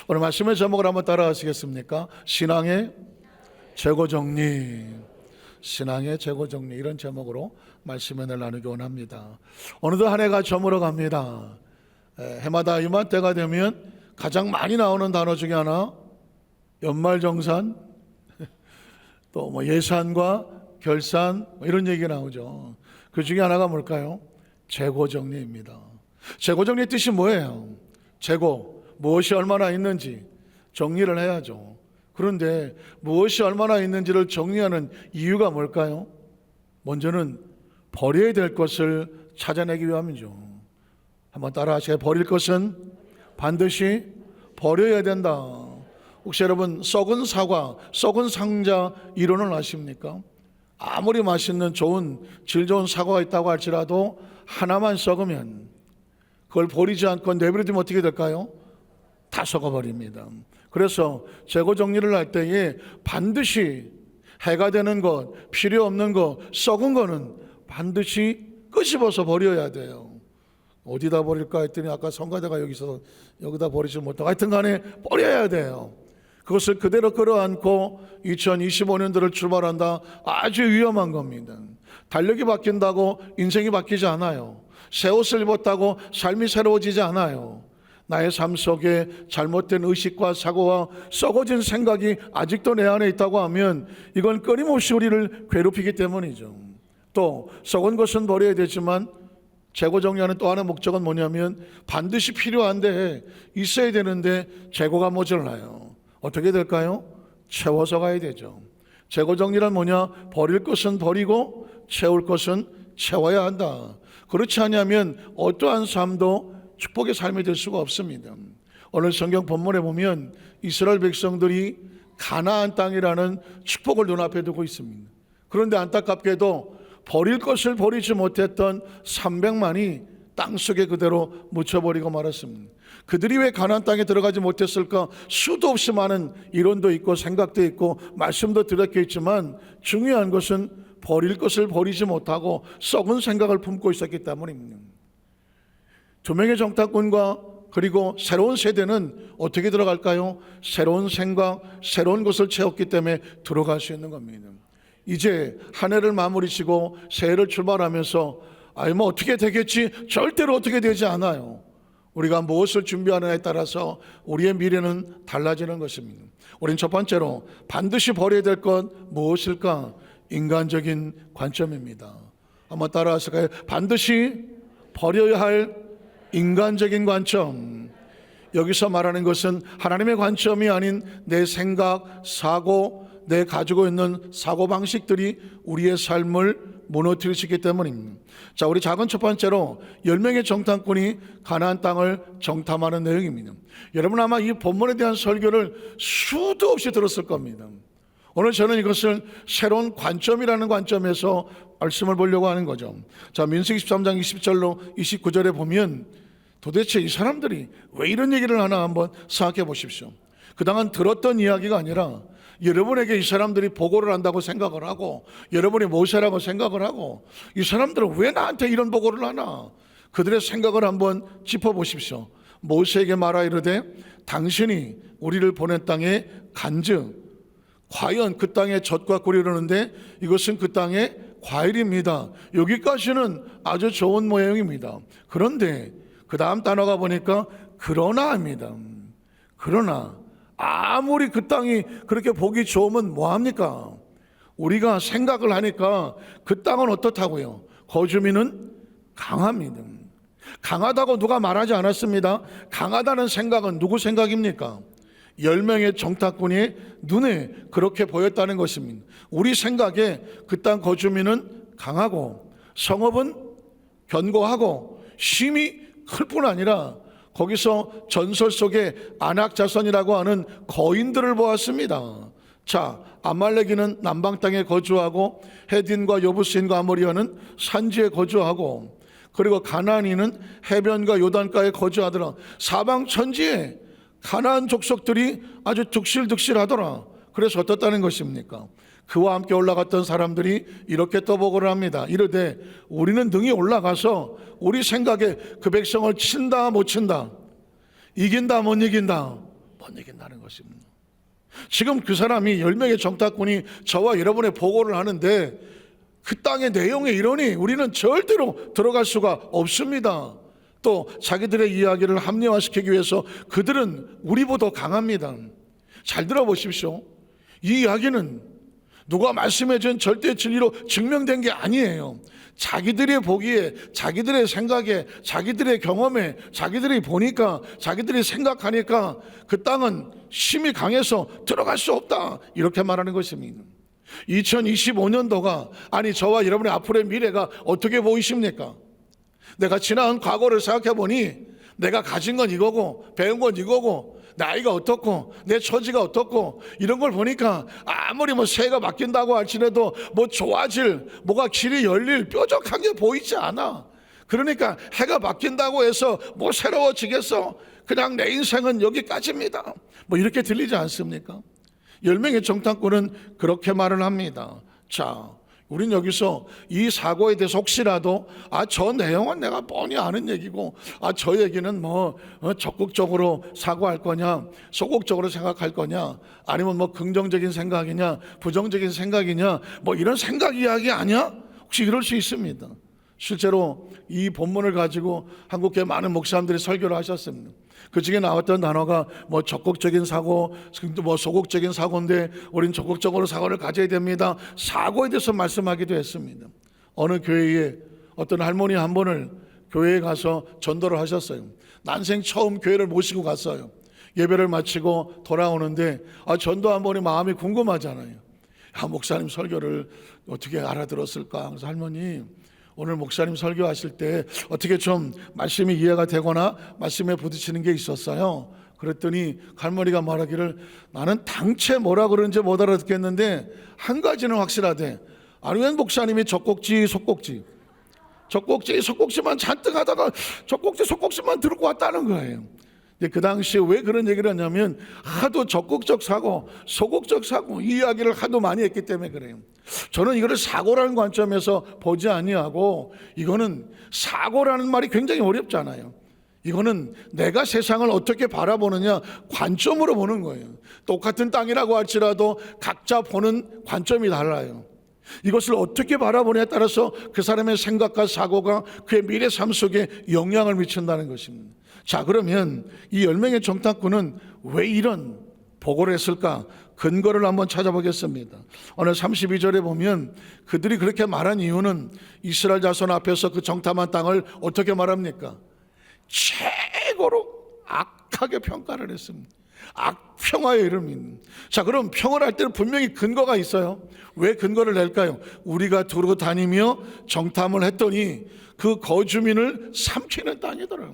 오늘 말씀의 제목을 한번 따라하시겠습니까? 신앙의 재고정리. 신앙의 재고정리, 이런 제목으로 말씀을 나누기 원합니다. 어느덧 한 해가 저물어 갑니다. 해마다 이맘때가 되면 가장 많이 나오는 단어 중에 하나, 연말정산, 또 뭐 예산과 결산, 이런 얘기가 나오죠. 그 중에 하나가 뭘까요? 재고정리입니다. 재고정리의 뜻이 뭐예요? 재고, 무엇이 얼마나 있는지 정리를 해야죠. 그런데 무엇이 얼마나 있는지를 정리하는 이유가 뭘까요? 먼저는 버려야 될 것을 찾아내기 위함이죠. 한번 따라하세요. 버릴 것은 반드시 버려야 된다. 혹시 여러분 썩은 사과, 썩은 상자 이론을 아십니까? 아무리 맛있는 좋은 질 좋은 사과가 있다고 할지라도 하나만 썩으면 그걸 버리지 않고 내버려두면 어떻게 될까요? 다 썩어버립니다. 그래서 재고 정리를 할 때에 반드시 해가 되는 것, 필요 없는 것, 썩은 거는 반드시 끄집어서 버려야 돼요. 어디다 버릴까 했더니 아까 성가대가 여기다 버리지 못하고 하여튼 간에 버려야 돼요. 그것을 그대로 끌어안고 2025년도를 출발한다. 아주 위험한 겁니다. 달력이 바뀐다고 인생이 바뀌지 않아요. 새 옷을 입었다고 삶이 새로워지지 않아요. 나의 삶 속에 잘못된 의식과 사고와 썩어진 생각이 아직도 내 안에 있다고 하면 이건 끊임없이 우리를 괴롭히기 때문이죠. 또 썩은 것은 버려야 되지만 재고 정리하는 또 하나의 목적은 뭐냐면 반드시 필요한데 있어야 되는데 재고가 모자라요. 어떻게 될까요? 채워서 가야 되죠. 재고 정리란 뭐냐? 버릴 것은 버리고 채울 것은 채워야 한다. 그렇지 않으면 어떠한 삶도 축복의 삶이 될 수가 없습니다. 오늘 성경 본문에 보면 이스라엘 백성들이 가나안 땅이라는 축복을 눈앞에 두고 있습니다. 그런데 안타깝게도 버릴 것을 버리지 못했던 300만이 땅속에 그대로 묻혀버리고 말았습니다. 그들이 왜 가나안 땅에 들어가지 못했을까? 수도 없이 많은 이론도 있고 생각도 있고 말씀도 들었겠지만 중요한 것은 버릴 것을 버리지 못하고 썩은 생각을 품고 있었기 때문입니다. 두 명의 정탐꾼과 그리고 새로운 세대는 어떻게 들어갈까요? 새로운 생각, 새로운 것을 채웠기 때문에 들어갈 수 있는 겁니다. 이제 한 해를 마무리 지고 새해를 출발하면서 뭐 어떻게 되겠지? 절대로 어떻게 되지 않아요. 우리가 무엇을 준비하느냐에 따라서 우리의 미래는 달라지는 것입니다. 우리는 첫 번째로 반드시 버려야 될 것 무엇일까? 인간적인 관점입니다. 한번 따라하실까요? 반드시 버려야 할 인간적인 관점. 여기서 말하는 것은 하나님의 관점이 아닌 내 생각, 사고, 내 가지고 있는 사고방식들이 우리의 삶을 무너뜨릴 수 있기 때문입니다. 자, 우리 작은 첫 번째로 10명의 정탐꾼이 가나안 땅을 정탐하는 내용입니다. 여러분 아마 이 본문에 대한 설교를 수도 없이 들었을 겁니다. 오늘 저는 이것을 새로운 관점이라는 관점에서 말씀을 보려고 하는 거죠. 자, 민수기 13장 20절로 29절에 보면 도대체 이 사람들이 왜 이런 얘기를 하나 한번 생각해 보십시오. 그동안 들었던 이야기가 아니라 여러분에게 이 사람들이 보고를 한다고 생각을 하고 여러분이 모세라고 생각을 하고 이 사람들은 왜 나한테 이런 보고를 하나? 그들의 생각을 한번 짚어보십시오. 모세에게 말하 이르되 당신이 우리를 보낸 땅에 간즉 과연 그 땅에 젖과 꿀이 흐르는데 이것은 그 땅의 과일입니다. 여기까지는 아주 좋은 모양입니다. 그런데 그 다음 단어가 보니까 그러나입니다. 그러나 아무리 그 땅이 그렇게 보기 좋으면 뭐합니까? 우리가 생각을 하니까 그 땅은 어떻다고요? 거주민은 강합니다. 강하다고 누가 말하지 않았습니다. 강하다는 생각은 누구 생각입니까? 10명의 정탐꾼이 눈에 그렇게 보였다는 것입니다. 우리 생각에 그 땅 거주민은 강하고 성읍은 견고하고 힘이 클 뿐 아니라 거기서 전설 속의 아낙 자손이라고 하는 거인들을 보았습니다. 자, 아말렉이는 남방 땅에 거주하고 헤딘과 여부스인과 아모리아는 산지에 거주하고 그리고 가나안인은 해변과 요단가에 거주하더라. 사방 천지에 가나안 족속들이 아주 득실득실하더라. 그래서 어떻다는 것입니까? 그와 함께 올라갔던 사람들이 이렇게 떠보고를 합니다. 이르되 우리는 등이 올라가서 우리 생각에 그 백성을 친다 못 친다, 이긴다 못 이긴다, 못 이긴다는 것입니다. 지금 그 사람이 10명의 정탐꾼이 저와 여러분의 보고를 하는데 그 땅의 내용이 이러니 우리는 절대로 들어갈 수가 없습니다. 또 자기들의 이야기를 합리화시키기 위해서 그들은 우리보다 강합니다. 잘 들어보십시오. 이 이야기는 누가 말씀해 준 절대 진리로 증명된 게 아니에요. 자기들이 보기에, 자기들의 생각에, 자기들의 경험에, 자기들이 보니까, 자기들이 생각하니까 그 땅은 힘이 강해서 들어갈 수 없다, 이렇게 말하는 것입니다. 2025년도가 아니 저와 여러분의 앞으로의 미래가 어떻게 보이십니까? 내가 지난 과거를 생각해 보니 내가 가진 건 이거고 배운 건 이거고 나이가 어떻고 내 처지가 어떻고 이런 걸 보니까 아무리 뭐 새해가 바뀐다고 할지라도 뭐 좋아질 뭐가 길이 열릴 뾰족한 게 보이지 않아. 그러니까 해가 바뀐다고 해서 뭐 새로워지겠어? 그냥 내 인생은 여기까지입니다. 뭐 이렇게 들리지 않습니까? 10명의 정탐꾼은 그렇게 말을 합니다. 자, 우린 여기서 이 사고에 대해서 혹시라도 저 내용은 내가 뻔히 아는 얘기고 저 얘기는 뭐 적극적으로 사고할 거냐 소극적으로 생각할 거냐 아니면 뭐 긍정적인 생각이냐 부정적인 생각이냐 뭐 이런 생각 이야기 아니야? 혹시 이럴 수 있습니다. 실제로 이 본문을 가지고 한국교회 많은 목사님들이 설교를 하셨습니다. 그 중에 나왔던 단어가 뭐 적극적인 사고, 뭐 소극적인 사고인데 우린 적극적으로 사고를 가져야 됩니다. 사고에 대해서 말씀하기도 했습니다. 어느 교회에 어떤 할머니 한 분을 교회에 가서 전도를 하셨어요. 난생 처음 교회를 모시고 갔어요. 예배를 마치고 돌아오는데 전도 한 번이 마음이 궁금하잖아요. 목사님 설교를 어떻게 알아들었을까? 그래서 할머니 오늘 목사님 설교하실 때 어떻게 좀 말씀이 이해가 되거나 말씀에 부딪히는 게 있었어요. 그랬더니 할머니가 말하기를 나는 당최 뭐라 그러는지 못 알아듣겠는데 한 가지는 확실하대. 아니 웬 목사님이 젖꼭지 속꼭지만 잔뜩 하다가 젖꼭지 속꼭지만 들고 왔다는 거예요. 그 당시에 왜 그런 얘기를 하냐면 하도 적극적 사고 소극적 사고 이 이야기를 하도 많이 했기 때문에 그래요. 저는 이거를 사고라는 관점에서 보지 아니하고 이거는 사고라는 말이 굉장히 어렵잖아요. 이거는 내가 세상을 어떻게 바라보느냐 관점으로 보는 거예요. 똑같은 땅이라고 할지라도 각자 보는 관점이 달라요. 이것을 어떻게 바라보느냐에 따라서 그 사람의 생각과 사고가 그의 미래 삶 속에 영향을 미친다는 것입니다. 자, 그러면 이 10명의 정탐꾼은 왜 이런 보고를 했을까? 근거를 한번 찾아보겠습니다. 오늘 32절에 보면 그들이 그렇게 말한 이유는 이스라엘 자손 앞에서 그 정탐한 땅을 어떻게 말합니까? 최고로 악하게 평가를 했습니다. 악평화의 이름입니다. 자, 그럼 평을 할 때는 분명히 근거가 있어요. 왜 근거를 낼까요? 우리가 두루 다니며 정탐을 했더니 그 거주민을 삼키는 땅이더라.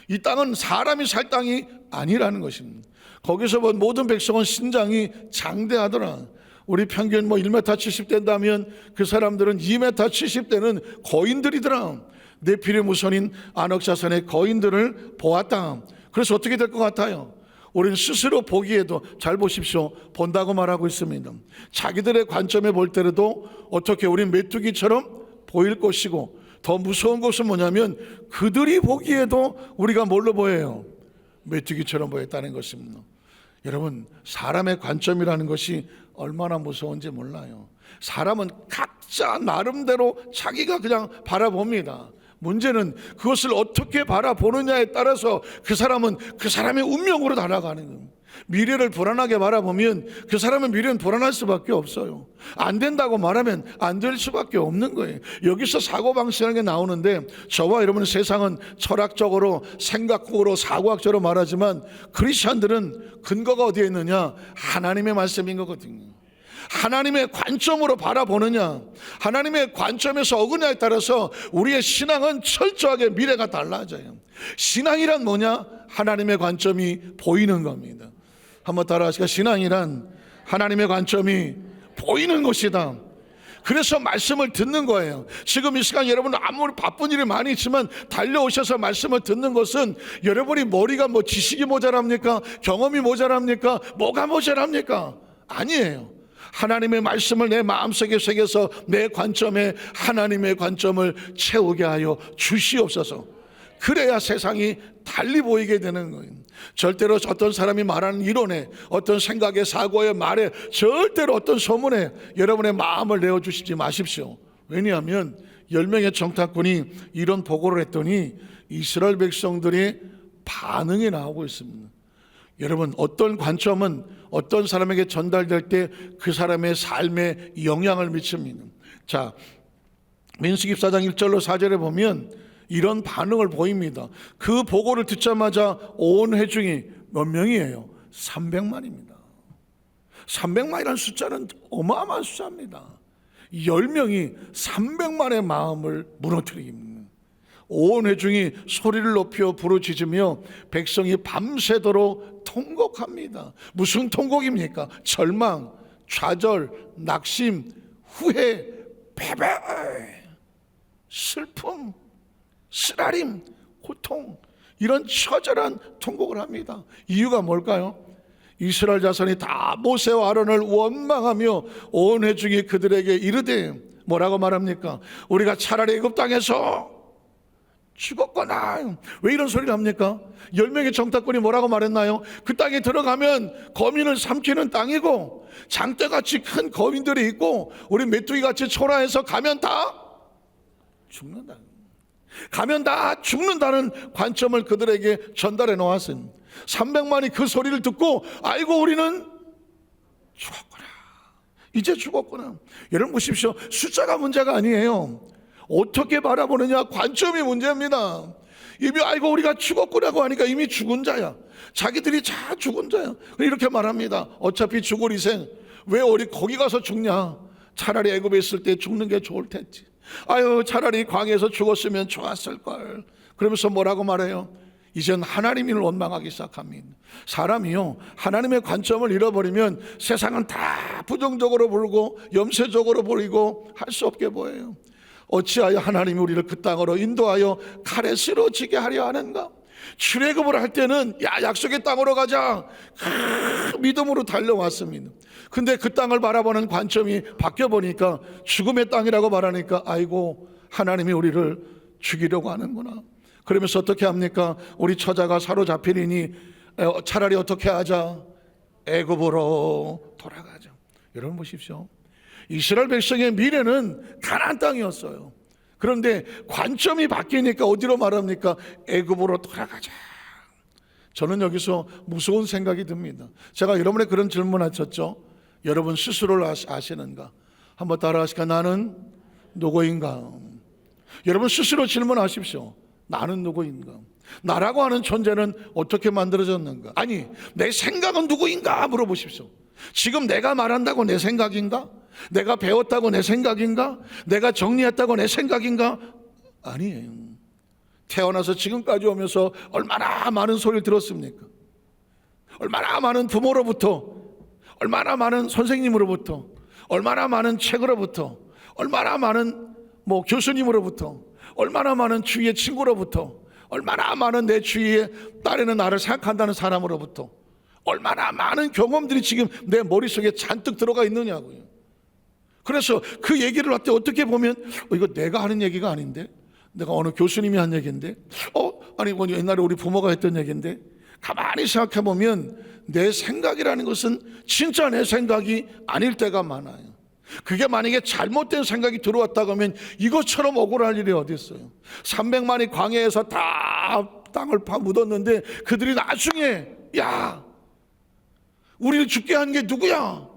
이 땅은 사람이 살 땅이 아니라는 것입니다. 거기서 본 모든 백성은 신장이 장대하더라. 우리 평균 뭐 1m 70 된다면 그 사람들은 2m 70대는 거인들이더라. 네피리 무선인 아녹 자손의 거인들을 보았다. 그래서 어떻게 될 것 같아요? 우리는 스스로 보기에도 잘 보십시오. 본다고 말하고 있습니다. 자기들의 관점에 볼 때라도 어떻게 우린 메뚜기처럼 보일 것이고 더 무서운 것은 뭐냐면 그들이 보기에도 우리가 뭘로 보여요? 메뚜기처럼 보였다는 것입니다. 여러분 사람의 관점이라는 것이 얼마나 무서운지 몰라요. 사람은 각자 나름대로 자기가 그냥 바라봅니다. 문제는 그것을 어떻게 바라보느냐에 따라서 그 사람은 그 사람의 운명으로 달아가는 거예요. 미래를 불안하게 바라보면 그 사람의 미래는 불안할 수밖에 없어요. 안 된다고 말하면 안 될 수밖에 없는 거예요. 여기서 사고방식이라는 게 나오는데 저와 여러분 세상은 철학적으로 생각적으로 사고학적으로 말하지만 크리스천들은 근거가 어디에 있느냐? 하나님의 말씀인 거거든요. 하나님의 관점으로 바라보느냐 하나님의 관점에서 어그냐에 따라서 우리의 신앙은 철저하게 미래가 달라져요. 신앙이란 뭐냐? 하나님의 관점이 보이는 겁니다. 한번 따라하시까? 신앙이란 하나님의 관점이 보이는 것이다. 그래서 말씀을 듣는 거예요. 지금 이 시간 여러분 아무리 바쁜 일이 많이 있지만 달려오셔서 말씀을 듣는 것은 여러분이 머리가 뭐 지식이 모자랍니까? 경험이 모자랍니까? 뭐가 모자랍니까? 아니에요. 하나님의 말씀을 내 마음속에 새겨서 내 관점에 하나님의 관점을 채우게 하여 주시옵소서. 그래야 세상이 달리 보이게 되는 거예요. 절대로 어떤 사람이 말하는 이론에, 어떤 생각의 사고의 말에, 절대로 어떤 소문에 여러분의 마음을 내어주시지 마십시오. 왜냐하면 10명의 정탐꾼이 이런 보고를 했더니 이스라엘 백성들의 반응이 나오고 있습니다. 여러분, 어떤 관점은 어떤 사람에게 전달될 때 그 사람의 삶에 영향을 미칩니다. 자, 민수기 4장 1절로 4절에 보면 이런 반응을 보입니다. 그 보고를 듣자마자 온 회중이 몇 명이에요? 300만입니다. 300만이라는 숫자는 어마어마한 숫자입니다. 10명이 300만의 마음을 무너뜨립니다. 온 회중이 소리를 높여 부르짖으며 백성이 밤새도록 통곡합니다. 무슨 통곡입니까? 절망, 좌절, 낙심, 후회, 패배, 슬픔, 쓰라림, 고통, 이런 처절한 통곡을 합니다. 이유가 뭘까요? 이스라엘 자손이 다 모세와 아론을 원망하며 온 회중이 그들에게 이르되 뭐라고 말합니까? 우리가 차라리 애굽 땅에서 죽었거나. 왜 이런 소리를 합니까? 10명의 정탐꾼이 뭐라고 말했나요? 그 땅에 들어가면 거민을 삼키는 땅이고 장대같이 큰 거민들이 있고 우리 메뚜기같이 초라해서 가면 다 죽는다. 가면 다 죽는다는 관점을 그들에게 전달해 놓았습니다. 300만이 그 소리를 듣고 아이고 우리는 죽었구나, 이제 죽었구나. 여러분 보십시오. 숫자가 문제가 아니에요. 어떻게 바라보느냐, 관점이 문제입니다. 이미 아이고 우리가 죽었구나고 하니까 이미 죽은 자야. 자기들이 다 죽은 자야. 이렇게 말합니다. 어차피 죽을 희생, 왜 우리 거기 가서 죽냐? 차라리 애굽에 있을 때 죽는 게 좋을 텐지. 아유 차라리 광야에서 죽었으면 좋았을걸. 그러면서 뭐라고 말해요? 이젠 하나님을 원망하기 시작합니다. 사람이요, 하나님의 관점을 잃어버리면 세상은 다 부정적으로 보고 염세적으로 보이고 할 수 없게 보여요. 어찌하여 하나님이 우리를 그 땅으로 인도하여 칼에 쓰러지게 하려 하는가? 출애굽을 할 때는 야 약속의 땅으로 가자, 믿음으로 달려왔습니다. 근데 그 땅을 바라보는 관점이 바뀌어보니까 죽음의 땅이라고 말하니까 아이고 하나님이 우리를 죽이려고 하는구나. 그러면서 어떻게 합니까? 우리 처자가 사로잡히리니 차라리 어떻게 하자? 애굽으로 돌아가자. 여러분 보십시오. 이스라엘 백성의 미래는 가나안 땅이었어요. 그런데 관점이 바뀌니까 어디로 말합니까? 애굽으로 돌아가자. 저는 여기서 무서운 생각이 듭니다. 제가 여러분의 그런 질문 하셨죠? 여러분 스스로를 아시는가? 한번 따라 하실까? 나는 누구인가? 여러분 스스로 질문하십시오. 나는 누구인가? 나라고 하는 존재는 어떻게 만들어졌는가? 아니, 내 생각은 누구인가 물어보십시오. 지금 내가 말한다고 내 생각인가? 내가 배웠다고 내 생각인가? 내가 정리했다고 내 생각인가? 아니에요. 태어나서 지금까지 오면서 얼마나 많은 소리를 들었습니까? 얼마나 많은 부모로부터, 얼마나 많은 선생님으로부터, 얼마나 많은 책으로부터, 얼마나 많은 교수님으로부터, 얼마나 많은 주위의 친구로부터, 얼마나 많은 내 주위에 딸에는 나를 생각한다는 사람으로부터 얼마나 많은 경험들이 지금 내 머릿속에 잔뜩 들어가 있느냐고요. 그래서 그 얘기를 할 때 어떻게 보면 이거 내가 하는 얘기가 아닌데, 내가 어느 교수님이 한 얘기인데, 아니 옛날에 우리 부모가 했던 얘기인데, 가만히 생각해 보면 내 생각이라는 것은 진짜 내 생각이 아닐 때가 많아요. 그게 만약에 잘못된 생각이 들어왔다고 하면 이것처럼 억울할 일이 어디 있어요. 300만이 광야에서 다 땅을 파묻었는데 그들이 나중에 야 우리를 죽게 한 게 누구야?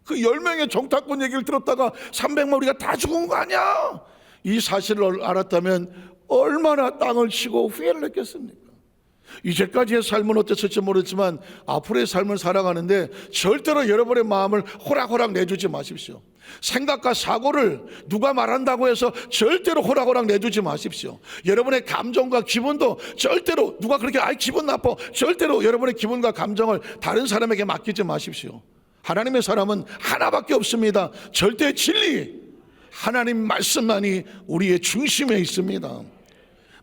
그 10명의 정탐꾼 얘기를 들었다가 300만 우리가 다 죽은 거 아니야? 이 사실을 알았다면 얼마나 땅을 치고 후회를 했겠습니까? 이제까지의 삶은 어땠을지 모르지만 앞으로의 삶을 살아가는데 절대로 여러분의 마음을 호락호락 내주지 마십시오. 생각과 사고를 누가 말한다고 해서 절대로 호락호락 내주지 마십시오. 여러분의 감정과 기분도 절대로 누가 그렇게 기분 나빠, 절대로 여러분의 기분과 감정을 다른 사람에게 맡기지 마십시오. 하나님의 사람은 하나밖에 없습니다. 절대 진리, 하나님 말씀만이 우리의 중심에 있습니다.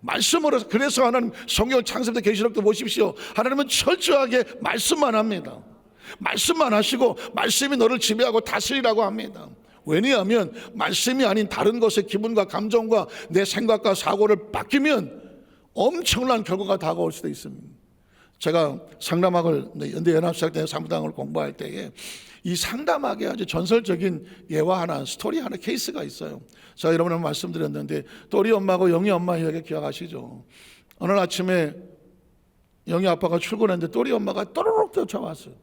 말씀으로, 그래서 하나님 성경 창세부터 계시록도 보십시오. 하나님은 철저하게 말씀만 합니다. 말씀만 하시고 말씀이 너를 지배하고 다스리라고 합니다. 왜냐하면 말씀이 아닌 다른 것의 기분과 감정과 내 생각과 사고를 바뀌면 엄청난 결과가 다가올 수도 있습니다. 제가 상담학을 연대 연합사학대 상담학을 공부할 때에 이 상담학에 아주 전설적인 예화 하나, 스토리 하나, 케이스가 있어요. 제가 여러분한테 말씀드렸는데 또리 엄마하고 영희 엄마 이야기 기억하시죠? 어느 아침에 영희 아빠가 출근했는데 또리 엄마가 또르륵 쫓아왔어요.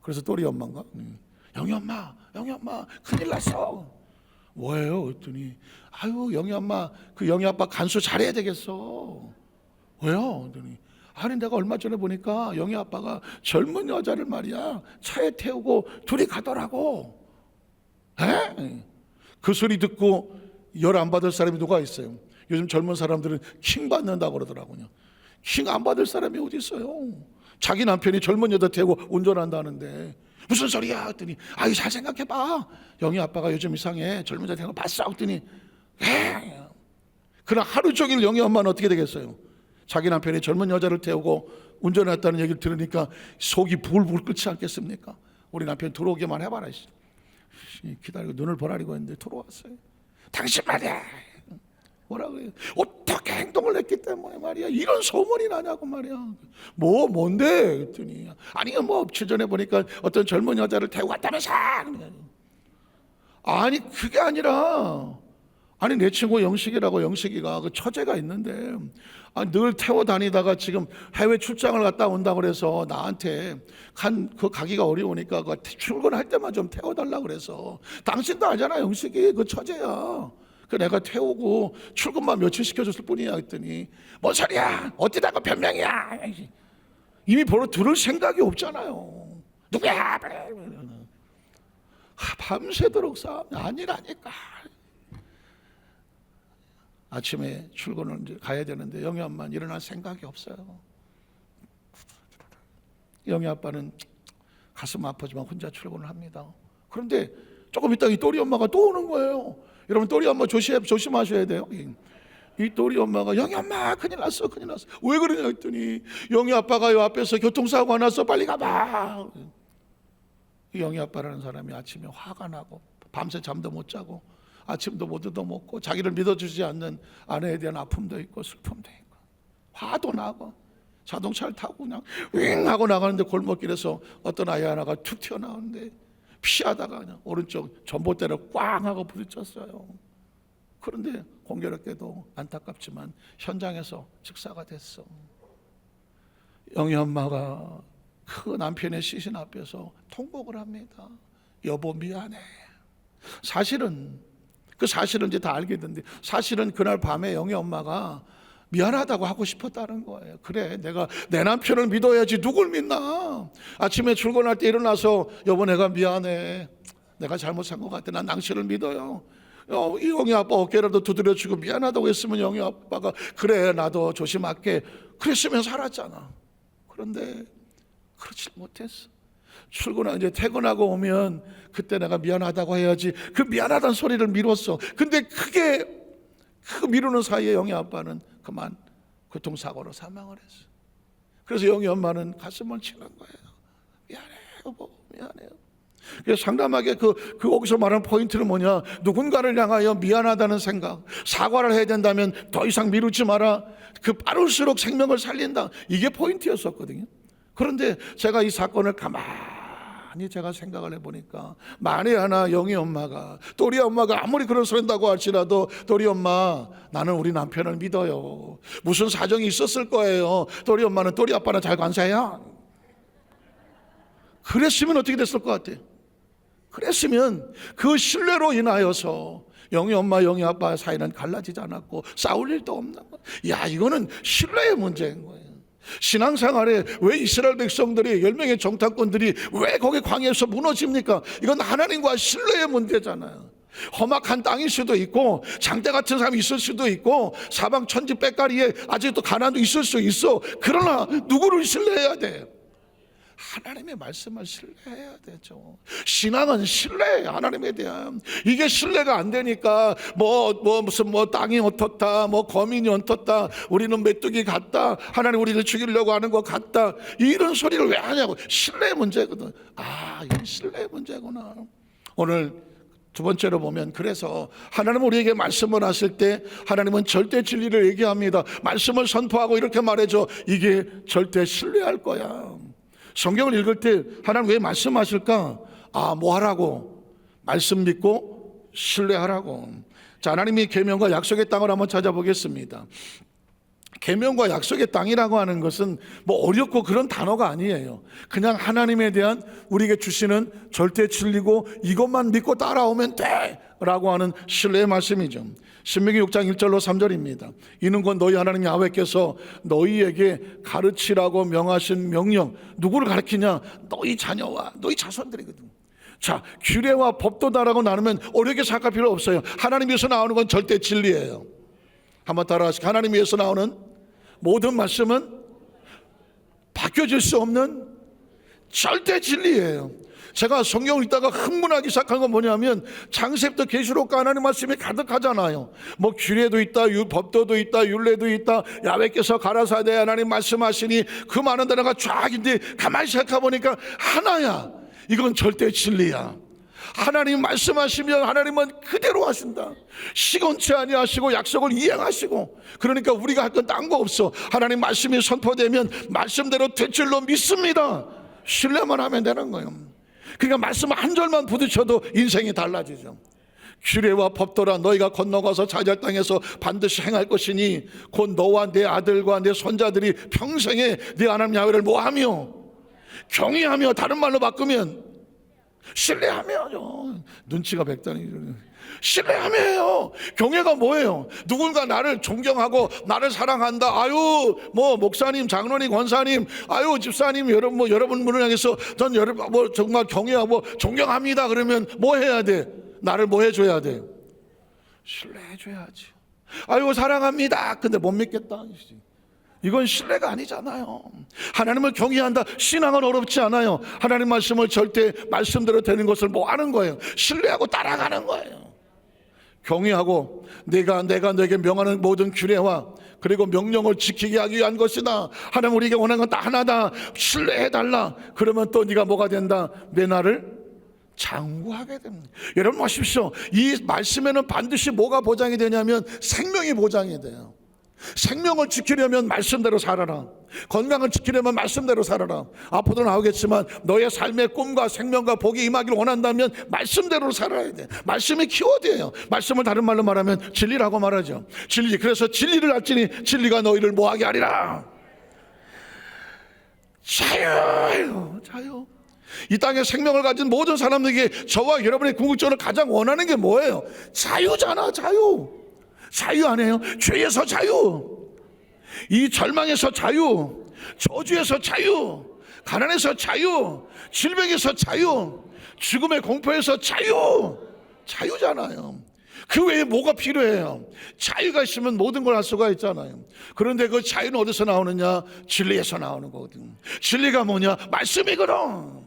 그래서 또리 엄마가 영희 엄마 큰일 났어. 뭐예요? 그랬더니 아유 영희 엄마 그 영희 아빠 간수 잘해야 되겠어. 왜요? 그랬더니 아니 내가 얼마 전에 보니까 영희 아빠가 젊은 여자를 말이야 차에 태우고 둘이 가더라고. 에? 그 소리 듣고 열 안 받을 사람이 누가 있어요? 요즘 젊은 사람들은 킹 받는다고 그러더라고요. 킹 안 받을 사람이 어디 있어요? 자기 남편이 젊은 여자 태우고 운전한다는데 무슨 소리야? 했더니 아유 잘 생각해봐. 영희 아빠가 요즘 이상해. 젊은 여자 태우고 봤어. 했더니 그럼 하루 종일 영희 엄마는 어떻게 되겠어요? 자기 남편이 젊은 여자를 태우고 운전했다는 얘기를 들으니까 속이 불불 끓지 않겠습니까? 우리 남편 들어오기만 해봐라. 기다리고 눈을 보라리고 했는데 들어왔어요. 당신 말이야 뭐라 그래요? 어떻게 행동을 했기 때문에 말이야 이런 소문이 나냐고 말이야. 뭔데? 그랬더니 아니 뭐 며칠 전에 보니까 어떤 젊은 여자를 태우고 갔다면서. 아니 그게 아니라 아니 내 친구 영식이라고 영식이가 그 처제가 있는데 늘 태워 다니다가 지금 해외 출장을 갔다 온다 그래서 나한테 그 가기가 어려우니까 그 출근할 때만 좀 태워달라 그래서 당신도 알잖아 영식이 그 처제야. 그 내가 태우고 출근만 며칠 시켜줬을 뿐이야. 했더니 뭔 소리야? 어디다가 변명이야? 이미 바로 들을 생각이 없잖아요. 누구야? 밤새도록 싸움 아니라니까. 아침에 출근을 이제 가야 되는데 영희 엄마는 일어날 생각이 없어요. 영희 아빠는 가슴 아프지만 혼자 출근을 합니다. 그런데 조금 있다 이 또리 엄마가 또 오는 거예요. 여러분 또리 엄마 조심하셔야 돼요. 이 또리 엄마가 영희 엄마 큰일 났어. 왜 그러냐 했더니 영희 아빠가 요 앞에서 교통사고가 났어. 빨리 가봐. 이 영희 아빠라는 사람이 아침에 화가 나고 밤새 잠도 못 자고 아침도 못 얻어먹고 자기를 믿어주지 않는 아내에 대한 아픔도 있고 슬픔도 있고 화도 나고 자동차를 타고 그냥 윙 하고 나가는데 골목길에서 어떤 아이 하나가 툭 튀어나오는데 피하다가 그냥 오른쪽 전봇대를 꽝 하고 부딪혔어요. 그런데 공교롭게도 안타깝지만 현장에서 즉사가 됐어. 영희 엄마가 그 남편의 시신 앞에서 통곡을 합니다. 여보 미안해. 사실은 그 사실은 이제 다 알게 됐는데 사실은 그날 밤에 영희 엄마가 미안하다고 하고 싶었다는 거예요. 그래 내가 내 남편을 믿어야지 누굴 믿나. 아침에 출근할 때 일어나서 여보 내가 미안해. 내가 잘못한 것 같아. 난 당신을 믿어요. 이 영희 아빠 어깨라도 두드려주고 미안하다고 했으면 영희 아빠가 그래 나도 조심할게 그랬으면 살았잖아. 그런데 그렇지 못했어. 이제 퇴근하고 오면 그때 내가 미안하다고 해야지 그 미안하다는 소리를 미뤘어. 근데 그 미루는 사이에 영희 아빠는 그만 교통사고로 사망을 했어. 그래서 영희 엄마는 가슴을 치는 거예요. 미안해 여보 미안해요. 그래서 상담하게 거기서 말하는 포인트는 뭐냐, 누군가를 향하여 미안하다는 생각, 사과를 해야 된다면 더 이상 미루지 마라, 그 빠를수록 생명을 살린다, 이게 포인트였었거든요. 그런데 제가 이 사건을 가만히 제가 생각을 해보니까 만에 하나 영희 엄마가, 또리 엄마가 아무리 그런 소리 한다고 할지라도 또리 엄마 나는 우리 남편을 믿어요, 무슨 사정이 있었을 거예요, 또리 엄마는 또리 아빠는 잘 관사해야, 그랬으면 어떻게 됐을 것 같아요? 그랬으면 그 신뢰로 인하여서 영희 엄마 영희 아빠 사이는 갈라지지 않았고 싸울 일도 없는 거예요. 야, 이거는 신뢰의 문제인 거예요. 신앙생활에 왜 이스라엘 백성들이 10명의 정탐꾼들이 왜 거기 광야에서 무너집니까? 이건 하나님과 신뢰의 문제잖아요. 험악한 땅일 수도 있고 장대 같은 사람이 있을 수도 있고 사방 천지 빽가리에 아직도 가난도 있을 수 있어. 그러나 누구를 신뢰해야 돼요? 하나님의 말씀을 신뢰해야 되죠. 신앙은 신뢰예요. 하나님에 대한. 이게 신뢰가 안 되니까 무슨 땅이 어떻다, 거민이 어떻다, 우리는 메뚜기 같다, 하나님 우리를 죽이려고 하는 것 같다, 이런 소리를 왜 하냐고. 신뢰의 문제거든. 아, 이건 신뢰의 문제구나. 오늘 두 번째로 보면, 그래서 하나님은 우리에게 말씀을 하실 때 하나님은 절대 진리를 얘기합니다. 말씀을 선포하고 이렇게 말해줘. 이게 절대 신뢰할 거야. 성경을 읽을 때 하나님 왜 말씀하실까? 뭐 하라고? 말씀 믿고 신뢰하라고. 자, 하나님이 계명과 약속의 땅을 한번 찾아보겠습니다. 계명과 약속의 땅이라고 하는 것은 뭐 어렵고 그런 단어가 아니에요. 그냥 하나님에 대한 우리에게 주시는 절대 진리고 이것만 믿고 따라오면 돼 라고 하는 신뢰의 말씀이죠. 신명기 6장 1절로 3절입니다. 이는 곧 너희 하나님 야훼께서 너희에게 가르치라고 명하신 명령. 누구를 가르치냐? 너희 자녀와 너희 자손들이거든. 자, 규례와 법도다라고 나누면 어렵게 생각할 필요 없어요. 하나님 위해서 나오는 건 절대 진리예요. 한번 따라하시죠. 하나님 위해서 나오는 모든 말씀은 바뀌어질 수 없는 절대 진리예요. 제가 성경을 읽다가 흥분하기 시작한 건 뭐냐면, 창세부터 계시록과 하나님 말씀이 가득하잖아요. 뭐 규례도 있다, 법도도 있다, 율례도 있다, 야훼께서 가라사대 하나님 말씀하시니 그 많은 단어가 쫙인데 가만히 생각해 보니까 하나야. 이건 절대 진리야. 하나님 말씀하시면 하나님은 그대로 하신다. 시건치 아니하시고 약속을 이행하시고. 그러니까 우리가 할 건 딴 거 없어. 하나님 말씀이 선포되면 말씀대로 될 줄로 믿습니다. 신뢰만 하면 되는 거예요. 그러니까 말씀 한 절만 부딪혀도 인생이 달라지죠. 규례와 법도라 너희가 건너가서 차지할 땅에서 반드시 행할 것이니 곧 너와 내 아들과 내 손자들이 평생에 네 하나님 야훼를 뭐하며 경외하며, 다른 말로 바꾸면 신뢰하며요. 눈치가 백단이. 신뢰하며요. 경외가 뭐예요? 누군가 나를 존경하고 나를 사랑한다. 아유, 뭐 목사님, 장로님, 권사님, 아유 집사님, 여러분을 향해서 전 여러분 정말 경외하고 존경합니다. 그러면 뭐 해야 돼? 나를 뭐 해줘야 돼? 신뢰해줘야지. 아유 사랑합니다. 근데 못 믿겠다. 이건 신뢰가 아니잖아요. 하나님을 경외한다. 신앙은 어렵지 않아요. 하나님 말씀을 절대 말씀대로 되는 것을 뭐 하는 거예요? 신뢰하고 따라가는 거예요. 경외하고 내가 너에게 명하는 모든 규례와 그리고 명령을 지키게 하기 위한 것이다. 하나님 우리에게 원하는 건 다 하나다. 신뢰해달라. 그러면 또 네가 뭐가 된다? 내 나를 장구하게 됩니다. 여러분 보십시오. 이 말씀에는 반드시 뭐가 보장이 되냐면 생명이 보장이 돼요. 생명을 지키려면 말씀대로 살아라. 건강을 지키려면 말씀대로 살아라. 앞으로 나오겠지만 너의 삶의 꿈과 생명과 복이 임하기를 원한다면 말씀대로 살아야 돼. 말씀이 키워드예요. 말씀을 다른 말로 말하면 진리라고 말하죠. 진리. 그래서 진리를 알지니 진리가 너희를 뭐하게 하리라. 자유. 이 땅에 생명을 가진 모든 사람들에게 저와 여러분의 궁극적으로 가장 원하는 게 뭐예요? 자유잖아. 자유 아니에요? 죄에서 자유, 이 절망에서 자유, 저주에서 자유, 가난에서 자유, 질병에서 자유, 죽음의 공포에서 자유잖아요. 그 외에 뭐가 필요해요? 자유가 있으면 모든 걸 할 수가 있잖아요. 그런데 그 자유는 어디서 나오느냐? 진리에서 나오는 거거든. 진리가 뭐냐? 말씀이거든.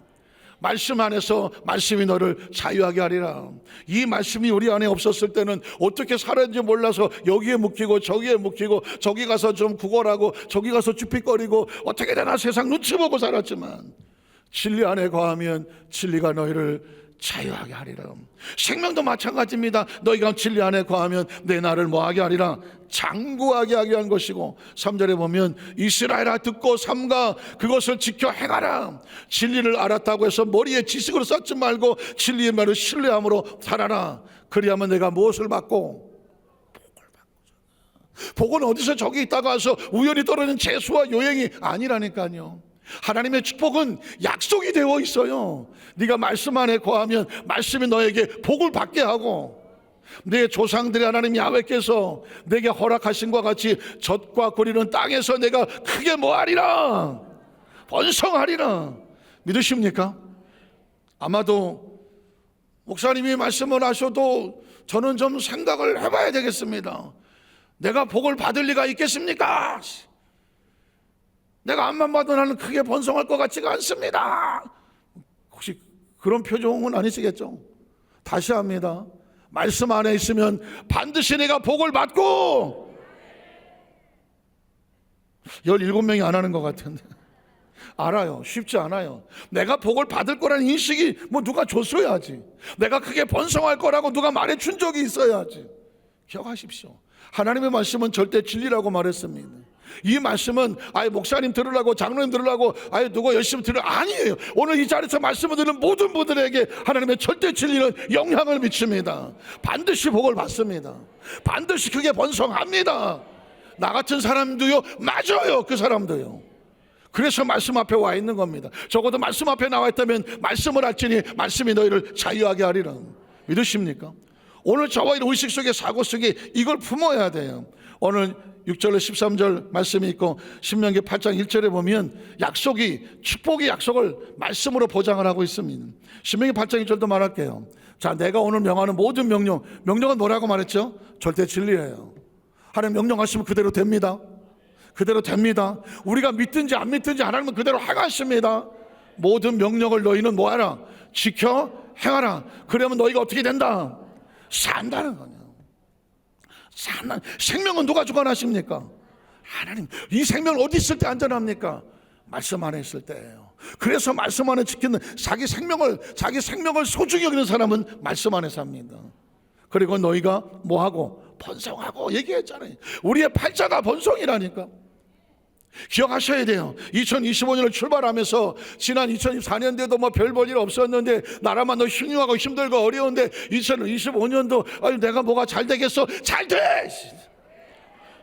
말씀 안에서 말씀이 너를 자유하게 하리라. 이 말씀이 우리 안에 없었을 때는 어떻게 살았는지 몰라서 여기에 묶이고 저기에 묶이고, 저기 가서 좀 구걸하고 저기 가서 쭈삣거리고 어떻게 되나 세상 눈치 보고 살았지만 진리 안에 거하면 진리가 너희를 자유하게 하리라. 생명도 마찬가지입니다. 너희가 진리 안에 거하면 내 나를 뭐하게 하리라? 장구하게 하게 한 것이고, 3절에 보면 이스라엘아 듣고 삼가 그것을 지켜 행하라. 진리를 알았다고 해서 머리에 지식으로 쌓지 말고 진리의 말을 신뢰함으로 살아라. 그리하면 내가 무엇을 받고? 복을 받고. 복은 어디서 저기 있다가 와서 우연히 떨어진 재수와 요행이 아니라니까요. 하나님의 축복은 약속이 되어 있어요. 네가 말씀 안에 거하면 말씀이 너에게 복을 받게 하고, 내 조상들의 하나님 야훼께서 내게 허락하신 것과 같이 젖과 고리는 땅에서 내가 크게 뭐하리라? 번성하리라. 믿으십니까? 아마도 목사님이 말씀을 하셔도 저는 좀 생각을 해봐야 되겠습니다. 내가 복을 받을 리가 있겠습니까? 내가 암만 봐도 나는 크게 번성할 것 같지가 않습니다. 혹시 그런 표정은 아니시겠죠? 다시 합니다. 말씀 안에 있으면 반드시 내가 복을 받고. 17명이 안 하는 것 같은데 알아요. 쉽지 않아요. 내가 복을 받을 거라는 인식이 뭐 누가 줬어야지. 내가 크게 번성할 거라고 누가 말해준 적이 있어야지. 기억하십시오. 하나님의 말씀은 절대 진리라고 말했습니다. 이 말씀은 아예 목사님 들으라고, 장로님 들으라고, 아예 누가 열심히 아니에요. 오늘 이 자리에서 말씀을 듣는 모든 분들에게 하나님의 절대 진리는 영향을 미칩니다. 반드시 복을 받습니다. 반드시 크게 번성합니다. 나 같은 사람도요, 맞아요. 그 사람도요. 그래서 말씀 앞에 와 있는 겁니다. 적어도 말씀 앞에 나와 있다면 말씀을 할지니 말씀이 너희를 자유하게 하리라. 믿으십니까? 오늘 저와 이 의식 속에, 사고 속에 이걸 품어야 돼요. 오늘 6절에 13절 말씀이 있고 신명기 8장 1절에 보면 약속이, 축복의 약속을 말씀으로 보장을 하고 있습니다. 신명기 8장 1절도 말할게요. 자, 내가 오늘 명하는 모든 명령은 뭐라고 말했죠? 절대 진리예요. 하나님 명령하시면 그대로 됩니다. 그대로 됩니다. 우리가 믿든지 안 믿든지 하나님은 그대로 행하십니다. 모든 명령을 너희는 뭐하라? 지켜 행하라. 그러면 너희가 어떻게 된다? 산다는 거냐. 생명은 누가 주관하십니까? 하나님. 이 생명은 어디 있을 때 안전합니까? 말씀 안에 있을 때예요. 그래서 말씀 안에 지키는 자기 생명을 소중히 여기는 사람은 말씀 안에 삽니다. 그리고 너희가 뭐하고? 번성하고 얘기했잖아요. 우리의 팔자가 번성이라니까. 기억하셔야 돼요. 2025년을 출발하면서 지난 2024년도에도 뭐 별 볼 일 없었는데 나라만 더 흉흉하고 힘들고 어려운데 2025년도 아니 내가 뭐가 잘 되겠어? 잘 돼!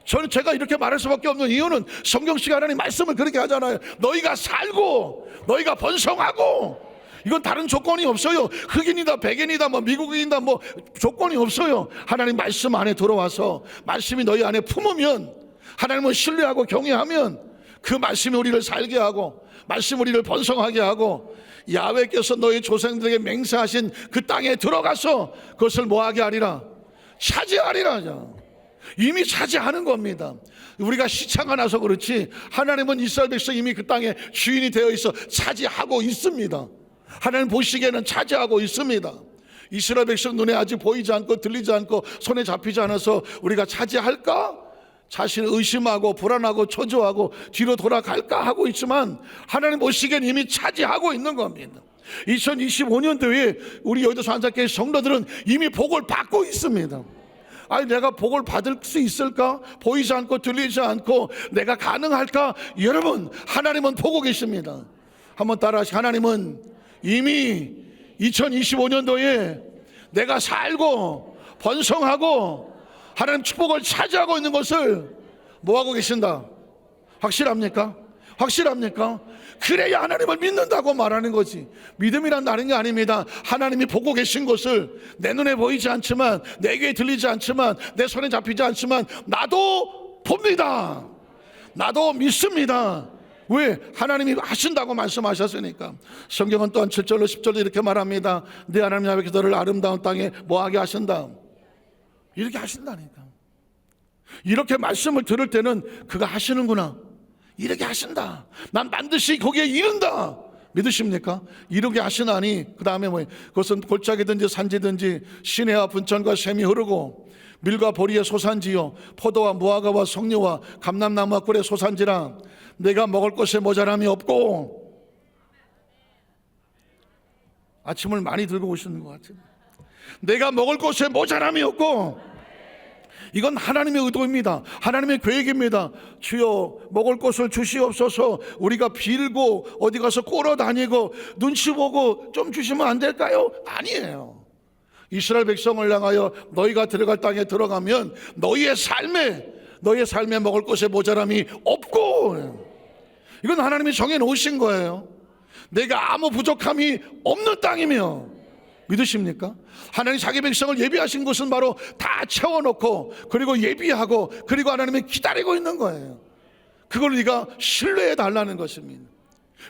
저는 제가 이렇게 말할 수밖에 없는 이유는 성경식 하나님 말씀을 그렇게 하잖아요. 너희가 살고 너희가 번성하고, 이건 다른 조건이 없어요. 흑인이다 백인이다 뭐 미국인이다 뭐 조건이 없어요. 하나님 말씀 안에 들어와서 말씀이 너희 안에 품으면, 하나님을 신뢰하고 경외하면 그 말씀이 우리를 살게 하고 말씀이 우리를 번성하게 하고 야훼께서 너희 조상들에게 맹세하신 그 땅에 들어가서 그것을 뭐하게 하리라? 차지하리라. 이미 차지하는 겁니다. 우리가 시차가 나서 그렇지 하나님은 이스라엘 백성 이미 그 땅에 주인이 되어 있어 차지하고 있습니다. 하나님 보시기에는 차지하고 있습니다. 이스라엘 백성 눈에 아직 보이지 않고 들리지 않고 손에 잡히지 않아서 우리가 차지할까? 자신을 의심하고 불안하고 초조하고 뒤로 돌아갈까 하고 있지만 하나님 보시기엔 이미 차지하고 있는 겁니다. 2025년도에 우리 여의도 산사교회 성도들은 이미 복을 받고 있습니다. 아니 내가 복을 받을 수 있을까? 보이지 않고 들리지 않고 내가 가능할까? 여러분, 하나님은 보고 계십니다. 한번 따라하시죠. 하나님은 이미 2025년도에 내가 살고 번성하고 하나님 축복을 차지하고 있는 것을 뭐하고 계신다? 확실합니까? 확실합니까? 그래야 하나님을 믿는다고 말하는 거지. 믿음이란 다른 게 아닙니다. 하나님이 보고 계신 것을 내 눈에 보이지 않지만, 내 귀에 들리지 않지만, 내 손에 잡히지 않지만 나도 봅니다. 나도 믿습니다. 왜? 하나님이 하신다고 말씀하셨으니까. 성경은 또한 7절로 10절로 이렇게 말합니다. 네 하나님 아버지께서 너를 아름다운 땅에 뭐하게 하신다? 이렇게 하신다니까. 이렇게 말씀을 들을 때는 그가 하시는구나, 이렇게 하신다, 난 반드시 거기에 이른다, 믿으십니까? 이렇게 하시나니 그 다음에 뭐예요? 그것은 골짜기든지 산지든지 시내와 분천과 샘이 흐르고 밀과 보리의 소산지요 포도와 무화과와 석류와 감람나무와 꿀의 소산지라. 내가 먹을 것에 모자람이 없고. 아침을 많이 들고 오시는 것 같아요. 내가 먹을 것에 모자람이 없고. 이건 하나님의 의도입니다. 하나님의 계획입니다. 주여 먹을 것을 주시옵소서. 우리가 빌고 어디 가서 꼬러다니고 눈치 보고 좀 주시면 안 될까요? 아니에요. 이스라엘 백성을 향하여 너희가 들어갈 땅에 들어가면 너희의 삶에 먹을 것에 모자람이 없고. 이건 하나님이 정해놓으신 거예요. 내가 아무 부족함이 없는 땅이며. 믿으십니까? 하나님 자기 백성을 예비하신 것은 바로 다 채워놓고 그리고 예비하고 그리고 하나님이 기다리고 있는 거예요. 그걸 네가 신뢰해 달라는 것입니다.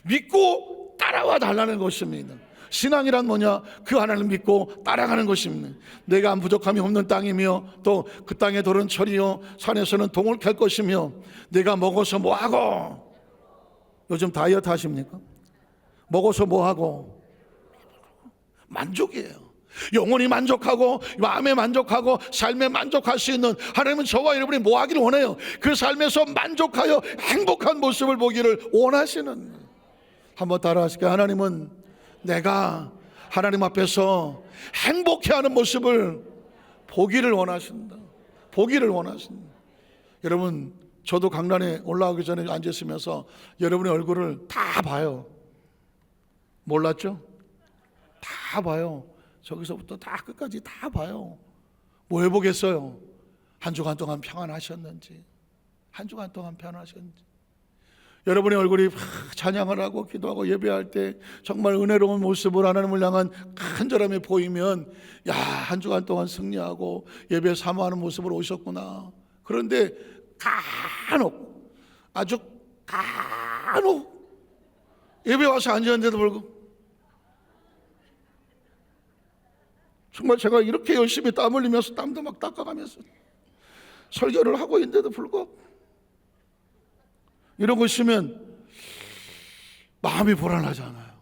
믿고 따라와 달라는 것입니다. 신앙이란 뭐냐? 그 하나님을 믿고 따라가는 것입니다. 내가 안 부족함이 없는 땅이며 또 그 땅에 돌은 철이요 산에서는 동을 캘 것이며 내가 먹어서 뭐하고. 요즘 다이어트 하십니까? 먹어서 뭐하고? 만족이에요. 영혼이 만족하고 마음에 만족하고 삶에 만족할 수 있는 하나님은 저와 여러분이 뭐 하기를 원해요? 그 삶에서 만족하여 행복한 모습을 보기를 원하시는. 한번 따라하실게요. 하나님은 내가 하나님 앞에서 행복해하는 모습을 보기를 원하신다. 보기를 원하신다. 여러분, 저도 강단에 올라가기 전에 앉았으면서 여러분의 얼굴을 다 봐요. 몰랐죠? 다 봐요. 저기서부터 다 끝까지 다 봐요. 뭐 해보겠어요? 한 주간 동안 평안하셨는지, 한 주간 동안 평안하셨는지. 여러분의 얼굴이 찬양을 하고 기도하고 예배할 때 정말 은혜로운 모습을 하나님을 향한 간절함이 보이면, 야, 한 주간 동안 승리하고 예배 사모하는 모습으로 오셨구나. 그런데 간혹, 아주 간혹 예배 와서 앉았는데도 불구하고, 정말 제가 이렇게 열심히 땀 흘리면서 땀도 막 닦아가면서 설교를 하고 있는데도 불구하고 이러고 있으면 마음이 불안하잖아요.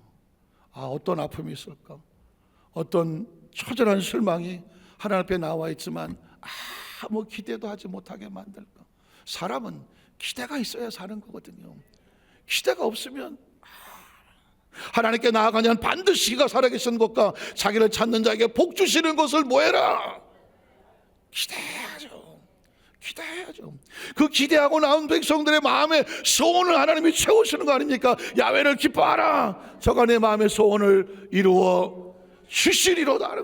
아, 어떤 아픔이 있을까? 어떤 처절한 실망이 하나님 앞에 나와 있지만 아무 기대도 하지 못하게 만들까? 사람은 기대가 있어야 사는 거거든요. 기대가 없으면 하나님께 나아가면 반드시 그가 살아계신 것과 자기를 찾는 자에게 복 주시는 것을 뭐해라? 기대해야죠. 기대해야죠. 그 기대하고 나온 백성들의 마음의 소원을 하나님이 채우시는 거 아닙니까? 야훼를 기뻐하라. 저가 내 마음의 소원을 이루어 주시리로다.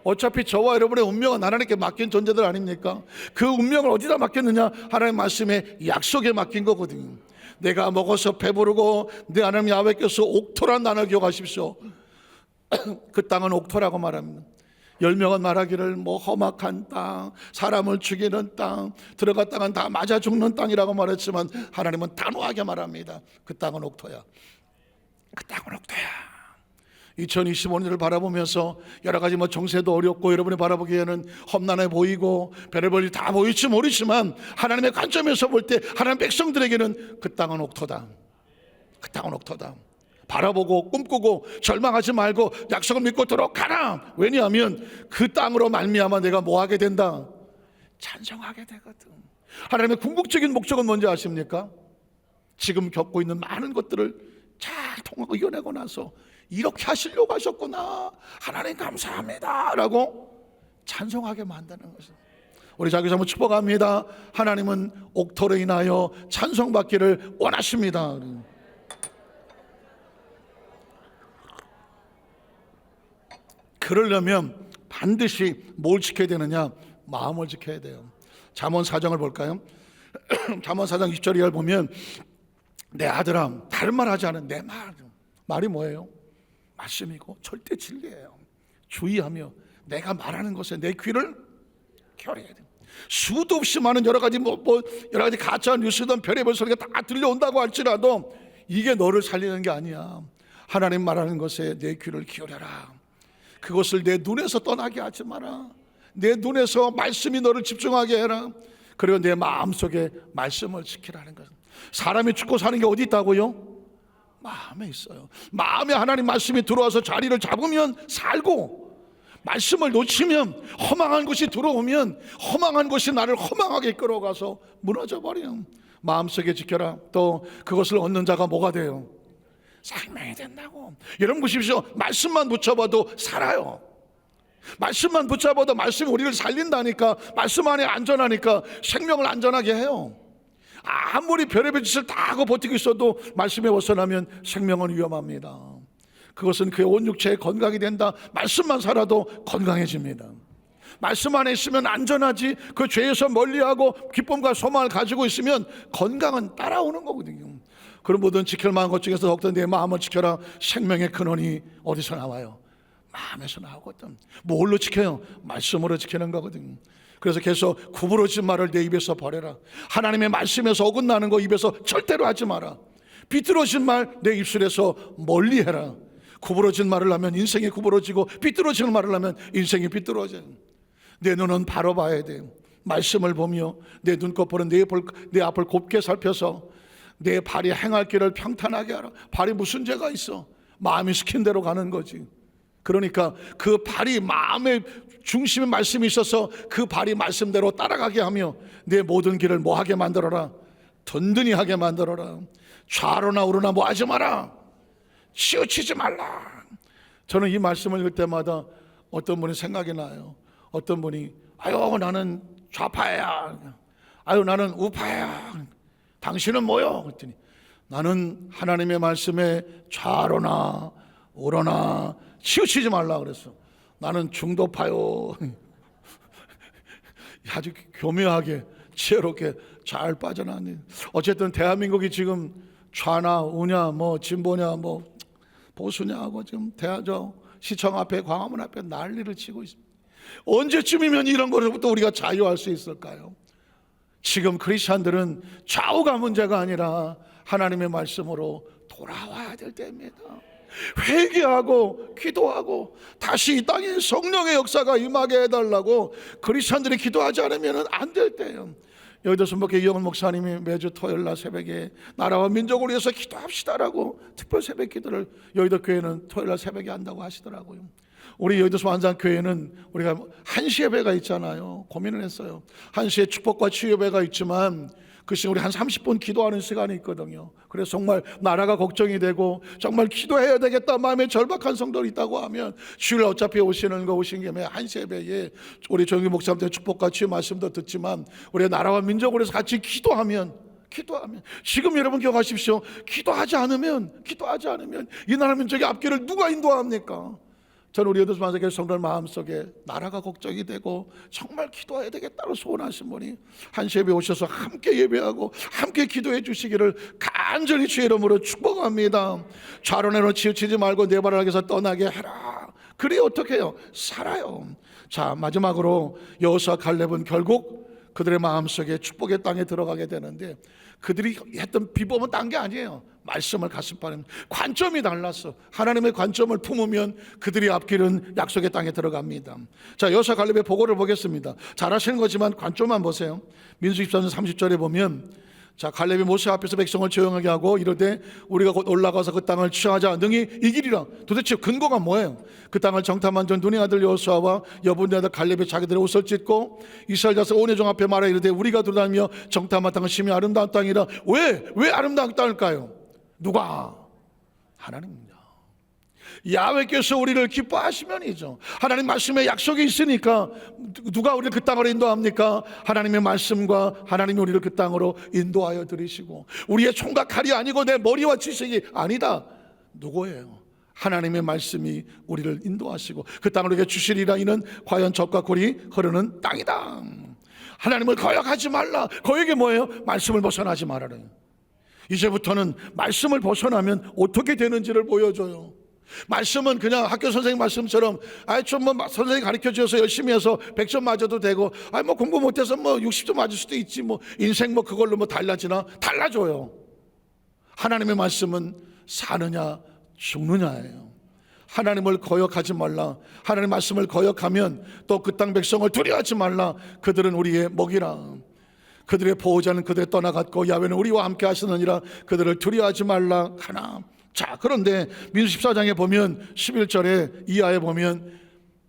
어차피 저와 여러분의 운명은 하나님께 맡긴 존재들 아닙니까? 그 운명을 어디다 맡겼느냐? 하나님 말씀에 약속에 맡긴 거거든요. 내가 먹어서 배부르고 내 하나님 야훼께서 옥토란 단어를 기억하십시오. 그 땅은 옥토라고 말합니다. 10명은 말하기를 뭐 험악한 땅, 사람을 죽이는 땅, 들어갔다간 다 맞아 죽는 땅이라고 말했지만 하나님은 단호하게 말합니다. 그 땅은 옥토야. 그 땅은 옥토야. 2025년을 바라보면서 여러 가지 뭐 정세도 어렵고 여러분이 바라보기에는 험난해 보이고 별의별 일이 다 보일지 모르지만 하나님의 관점에서 볼 때 하나님 백성들에게는 그 땅은 옥토다. 그 땅은 옥토다. 바라보고 꿈꾸고 절망하지 말고 약속을 믿고 들어가라. 왜냐하면 그 땅으로 말미암아 내가 뭐 하게 된다? 찬송하게 되거든. 하나님의 궁극적인 목적은 뭔지 아십니까? 지금 겪고 있는 많은 것들을 잘 통하고 이겨내고 나서 이렇게 하시려고 하셨구나, 하나님 감사합니다 라고 찬송하게 만드는 것입니다. 우리 자기 한번 축복합니다. 하나님은 옥토로 인하여 찬송받기를 원하십니다. 그러려면 반드시 뭘 지켜야 되느냐? 마음을 지켜야 돼요. 잠언 4장을 볼까요? 잠언 4장 20절 이하를 보면, 내 아들아 다른 말 하지 않은 내 말이 뭐예요? 말씀이고 절대 진리예요. 주의하며 내가 말하는 것에 내 귀를 기울여야 돼요. 수도 없이 많은 여러 가지 여러 가지 가짜 뉴스든 별의별 소리가 다 들려온다고 할지라도 이게 너를 살리는 게 아니야. 하나님 말하는 것에 내 귀를 기울여라. 그것을 내 눈에서 떠나게 하지 마라. 내 눈에서 말씀이 너를 집중하게 해라. 그리고 내 마음속에 말씀을 지키라는 것. 사람이 죽고 사는 게 어디 있다고요? 마음에 있어요. 마음에 하나님 말씀이 들어와서 자리를 잡으면 살고, 말씀을 놓치면, 허망한 것이 들어오면 허망한 것이 나를 허망하게 끌어가서 무너져 버려요. 마음속에 지켜라. 또 그것을 얻는 자가 뭐가 돼요? 생명이 된다고. 여러분 보십시오. 말씀만 붙잡아도 살아요. 말씀만 붙잡아도 말씀이 우리를 살린다니까. 말씀 안에 안전하니까 생명을 안전하게 해요. 아무리 별의별 짓을 다 하고 버티고 있어도 말씀에 벗어나면 생명은 위험합니다. 그것은 그의 온 육체에 건강이 된다. 말씀만 살아도 건강해집니다. 말씀 안에 있으면 안전하지. 그 죄에서 멀리하고 기쁨과 소망을 가지고 있으면 건강은 따라오는 거거든요. 그런 모든 지킬 만한 것 중에서 더욱더 내 마음을 지켜라. 생명의 근원이 어디서 나와요? 마음에서 나오거든. 뭘로 지켜요? 말씀으로 지키는 거거든요. 그래서 계속 구부러진 말을 내 입에서 버려라. 하나님의 말씀에서 어긋나는 거 입에서 절대로 하지 마라. 비뚤어진 말 내 입술에서 멀리해라. 구부러진 말을 하면 인생이 구부러지고 비뚤어지는 말을 하면 인생이 비뚤어져요. 내 눈은 바로 봐야 돼요. 말씀을 보며 내 눈꺼풀은 내 앞을 곱게 살펴서 내 발이 행할 길을 평탄하게 하라. 발이 무슨 죄가 있어? 마음이 시킨 대로 가는 거지. 그러니까 그 발이 마음의 중심에 말씀이 있어서 그 발이 말씀대로 따라가게 하며 내 모든 길을 뭐하게 만들어라? 든든히 하게 만들어라. 좌로나 우로나 뭐 하지 마라. 치우치지 말라. 저는 이 말씀을 읽을 때마다 어떤 분이 생각이 나요. 어떤 분이 아유 나는 좌파야, 아유 나는 우파야, 당신은 뭐요? 그랬더니 나는 하나님의 말씀에 좌로나 우로나 치우치지 말라 그랬어. 나는 중도파요. 아주 교묘하게 지혜롭게 잘 빠져나왔네. 어쨌든 대한민국이 지금 좌나 우냐 뭐 진보냐 뭐 보수냐 하고 지금 시청 앞에 광화문 앞에 난리를 치고 있습니다. 언제쯤이면 이런 것으로부터 우리가 자유할 수 있을까요? 지금 크리스찬들은 좌우가 문제가 아니라 하나님의 말씀으로 돌아와야 될 때입니다. 회개하고 기도하고 다시 이 땅에 성령의 역사가 임하게 해달라고 크리스찬들이 기도하지 않으면 안 될 때예요. 여의도 순복회 이영훈 목사님이 매주 토요일날 새벽에 나라와 민족을 위해서 기도합시다라고 특별 새벽 기도를 여의도 교회는 토요일날 새벽에 한다고 하시더라고요. 우리 여의도 완산교회는 우리가 한시 예배가 있잖아요. 고민을 했어요. 한시에 축복과 치유 예배가 있지만 그 시간 우리 한 30분 기도하는 시간이 있거든요. 그래서 정말 나라가 걱정이 되고 정말 기도해야 되겠다 마음에 절박한 성도가 있다고 하면 주일 어차피 오시는 김에 한시 예배에 우리 조영기 목사님들 축복과 치유 말씀도 듣지만 우리 나라와 민족을 위해서 같이 기도하면 지금 여러분 기억하십시오. 기도하지 않으면 이 나라 민족의 앞길을 누가 인도합니까? 저는 우리 여덟 만세교회 성도들 마음속에 나라가 걱정이 되고 정말 기도해야 되겠다고 소원하신 분이 한시 예배 오셔서 함께 예배하고 함께 기도해 주시기를 간절히 주의 이름으로 축복합니다. 좌로내로 치우치지 말고 내 발을 하게서 떠나게 해라. 그래 어떻게 해요? 살아요. 자, 마지막으로 여호수아 갈렙은 결국 그들의 마음속에 축복의 땅에 들어가게 되는데 그들이 했던 비법은 딴 게 아니에요. 말씀을 가슴바람 관점이 달랐어. 하나님의 관점을 품으면 그들이 앞길은 약속의 땅에 들어갑니다. 자, 여호수아 갈렙의 보고를 보겠습니다. 잘 하시는 거지만 관점만 보세요. 민수기 14장 30절에 보면 자, 갈렙이 모세 앞에서 백성을 조용하게 하고 이르되 우리가 곧 올라가서 그 땅을 취하자 능히 이기리라. 도대체 근거가 뭐예요? 그 땅을 정탐한 전 눈의 아들 여호수아와 여분의 아들 갈렙이 자기들의 옷을 찢고 이스라엘 자손 온 회중 앞에 말하 이르되 우리가 돌아다니며 정탐한 땅은 심히 아름다운 땅이라. 왜 아름다운 땅일까요? 누가? 하나님입니다. 야훼께서 우리를 기뻐하시면이죠. 하나님 말씀에 약속이 있으니까 누가 우리를 그 땅으로 인도합니까? 하나님의 말씀과 하나님이 우리를 그 땅으로 인도하여 들이시고 우리의 총각 칼이 아니고 내 머리와 지식이 아니다. 누구예요? 하나님의 말씀이 우리를 인도하시고 그 땅을 우리에게 주시리라. 이는 과연 젖과 꿀이 흐르는 땅이다. 하나님을 거역하지 말라. 거역이 뭐예요? 말씀을 벗어나지 말아라. 이제부터는 말씀을 벗어나면 어떻게 되는지를 보여줘요. 말씀은 그냥 학교 선생님 말씀처럼 선생님이 가르쳐 주셔서 열심히 해서 100점 맞아도 되고 공부 못해서 60점 맞을 수도 있지 인생 그걸로 달라지나? 달라져요. 하나님의 말씀은 사느냐 죽느냐예요. 하나님을 거역하지 말라. 하나님의 말씀을 거역하면 또 그 땅 백성을 두려워하지 말라. 그들은 우리의 먹이라. 그들의 보호자는 그들을 떠나갔고 야훼는 우리와 함께 하시느니라. 그들을 두려워하지 말라 하나. 자, 그런데 민수 14장에 보면 11절에 이하에 보면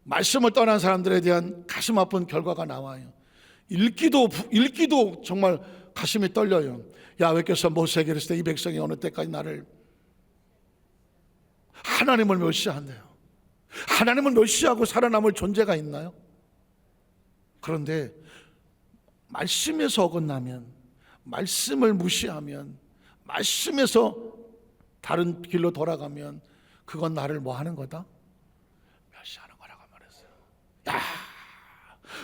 말씀을 떠난 사람들에 대한 가슴 아픈 결과가 나와요. 읽기도 정말 가슴이 떨려요. 야훼께서 모세에게 이르시되 이 백성이 어느 때까지 나를 하나님을 멸시한대요. 하나님을 멸시하고 살아남을 존재가 있나요? 그런데 말씀에서 어긋나면, 말씀을 무시하면, 말씀에서 다른 길로 돌아가면 그건 나를 뭐 하는 거다? 멸시하는 거라고 말했어요.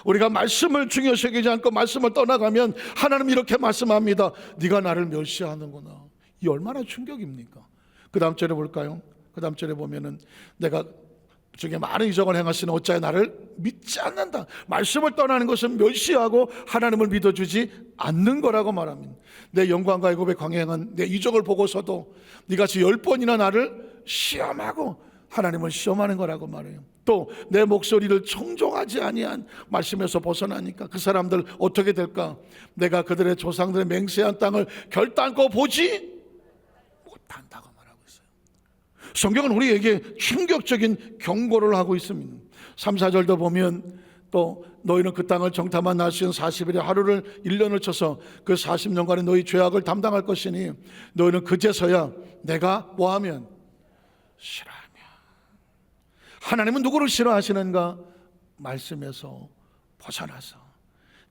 우리가 말씀을 중요시 여기지 않고 말씀을 떠나가면 하나님 이렇게 말씀합니다. 네가 나를 멸시하는구나. 이 얼마나 충격입니까? 그 다음 절에 볼까요? 그 다음 절에 보면은 내가 중에 많은 이적을 행하시는 어찌하여 나를 믿지 않는다. 말씀을 떠나는 것은 멸시하고 하나님을 믿어주지 않는 거라고 말합니다. 내 영광과 애굽의 광야한 내 이적을 보고서도 네같이 10번이나 나를 시험하고 하나님을 시험하는 거라고 말해요. 또 내 목소리를 청종하지 아니한 말씀에서 벗어나니까 그 사람들 어떻게 될까? 내가 그들의 조상들의 맹세한 땅을 결단코 보지 못한다고 말하고 있어요. 성경은 우리에게 충격적인 경고를 하고 있습니다. 3, 4절도 보면 또 너희는 그 땅을 정탐한 날 쉬는 40일의 하루를 1년을 쳐서 그 40년간의 너희 죄악을 담당할 것이니 너희는 그제서야 내가 뭐하면 싫어하며. 하나님은 누구를 싫어하시는가? 말씀에서 벗어나서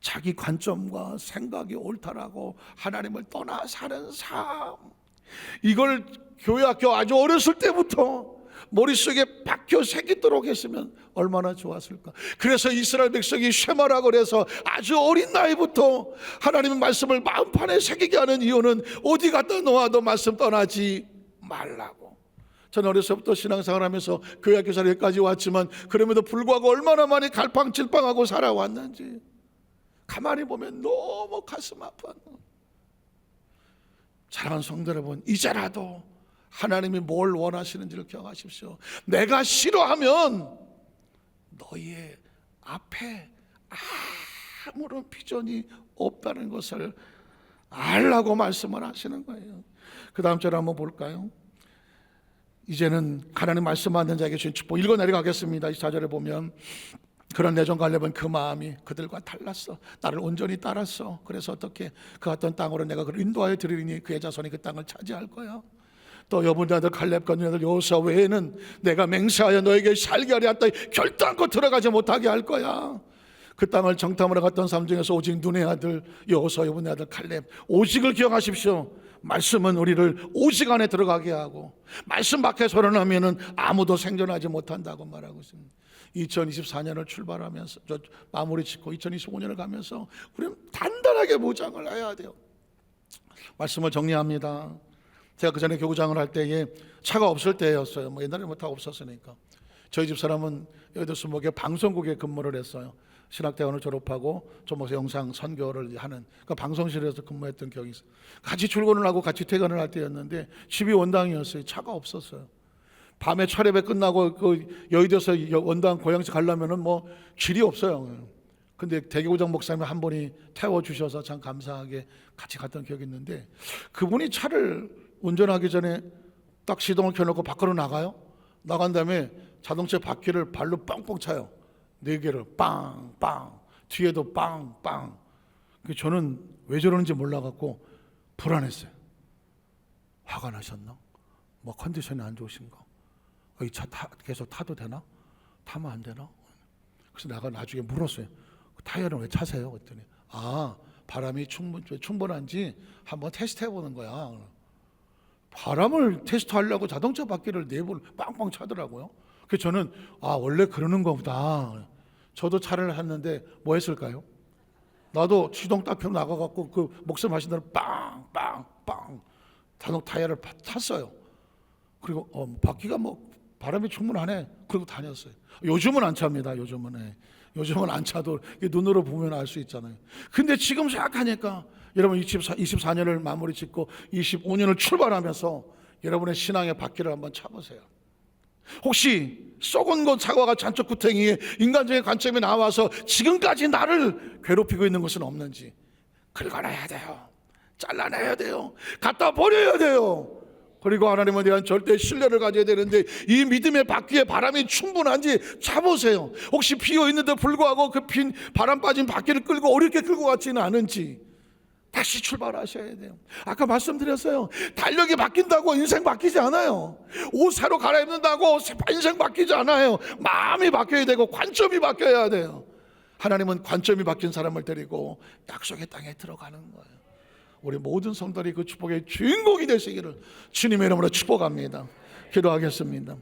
자기 관점과 생각이 옳다라고 하나님을 떠나 사는 삶, 이걸 교회학교 아주 어렸을 때부터 머릿속에 박혀 새기도록 했으면 얼마나 좋았을까. 그래서 이스라엘 백성이 쉐마라고 그래서 아주 어린 나이부터 하나님의 말씀을 마음판에 새기게 하는 이유는 어디 갔다 놓아도 말씀 떠나지 말라고. 저는 어렸을 때부터 신앙생활 하면서 교회학교 자리까지 왔지만 그럼에도 불구하고 얼마나 많이 갈팡질팡하고 살아왔는지 가만히 보면 너무 가슴 아파. 사랑하는 성도 여러분, 이제라도 하나님이 뭘 원하시는지를 기억하십시오. 내가 싫어하면 너희의 앞에 아무런 비전이 없다는 것을 알라고 말씀을 하시는 거예요. 그 다음 절을 한번 볼까요? 이제는 하나님 말씀 받는 자에게 주신 축복 읽어내려가겠습니다. 24절에 보면 그런 내전 갈렙은 그 마음이 그들과 달랐어. 나를 온전히 따랐어. 그래서 어떻게 그 어떤 땅으로 내가 그를 인도하여 드리리니 그의 자손이 그 땅을 차지할 거야. 또 여분의 아들 갈렙과 너희 아들 여호수아 외에는 내가 맹세하여 너에게 살게 하려 했다 결단코 들어가지 못하게 할 거야. 그 땅을 정탐하러 갔던 사람 중에서 오직 눈의 아들 여호수아 여분의 아들 갈렙, 오직을 기억하십시오. 말씀은 우리를 오직 안에 들어가게 하고 말씀 밖에 서론하면은 아무도 생존하지 못한다고 말하고 있습니다. 2024년을 출발하면서 마무리 짓고 2025년을 가면서 우리는 단단하게 무장을 해야 돼요. 말씀을 정리합니다. 제가 그 전에 교구장을 할 때에 차가 없을 때였어요. 뭐 옛날에 뭐 다 없었으니까. 저희 집 사람은 여의도 수목에 방송국에 근무를 했어요. 신학대학원을 졸업하고 좀어서 영상 선교를 하는 그 방송실에서 근무했던 기억이 있어요. 같이 출근을 하고 같이 퇴근을 할 때였는데 집이 원당이었어요. 차가 없었어요. 밤에 촬영회 끝나고 그 여의도에서 원당 고향집 가려면은 뭐 길이 없어요. 근데 대교구장 목사님 한 분이 태워주셔서 참 감사하게 같이 갔던 기억이 있는데 그분이 차를 운전하기 전에 딱 시동을 켜놓고 밖으로 나가요. 나간 다음에 자동차 바퀴를 발로 뻥뻥 차요. 4개를 빵빵, 뒤에도 빵빵. 저는 왜 저러는지 몰라갖고 불안했어요. 화가 나셨나? 뭐 컨디션이 안 좋으신가? 이 차 계속 타도 되나? 타면 안 되나? 그래서 내가 나중에 물었어요. 타이어는 왜 차세요? 그랬더니 바람이 충분한지 한번 테스트 해보는 거야. 바람을 테스트하려고 자동차 바퀴를 4번 빵빵 차더라고요. 그래서 저는 원래 그러는 거보다. 저도 차를 탔는데 뭐 했을까요? 나도 시동 딱 펴고 나가갖고 그 목사님 하신 대로 빵빵빵 자동 타이어를 탔어요. 그리고 바퀴가 뭐 바람이 충분하네. 그리고 다녔어요. 요즘은 안 찹니다. 요즘은 안 차도 눈으로 보면 알 수 있잖아요. 근데 지금 생각하니까 여러분 24년을 마무리 짓고 25년을 출발하면서 여러분의 신앙의 바퀴를 한번 차보세요. 혹시 썩은 것 사과가 잔뜩 구탱이에 인간적인 관점이 나와서 지금까지 나를 괴롭히고 있는 것은 없는지 긁어내야 돼요. 잘라내야 돼요. 갖다 버려야 돼요. 그리고 하나님에 대한 절대 신뢰를 가져야 되는데 이 믿음의 바퀴에 바람이 충분한지 차보세요. 혹시 비어 있는데 불구하고 그 빈 바람 빠진 바퀴를 끌고 어렵게 끌고 갔지는 않은지 다시 출발하셔야 돼요. 아까 말씀드렸어요. 달력이 바뀐다고 인생 바뀌지 않아요. 옷 새로 갈아입는다고 인생 바뀌지 않아요. 마음이 바뀌어야 되고 관점이 바뀌어야 돼요. 하나님은 관점이 바뀐 사람을 데리고 약속의 땅에 들어가는 거예요. 우리 모든 성도들이 그 축복의 주인공이 되시기를 주님의 이름으로 축복합니다. 기도하겠습니다.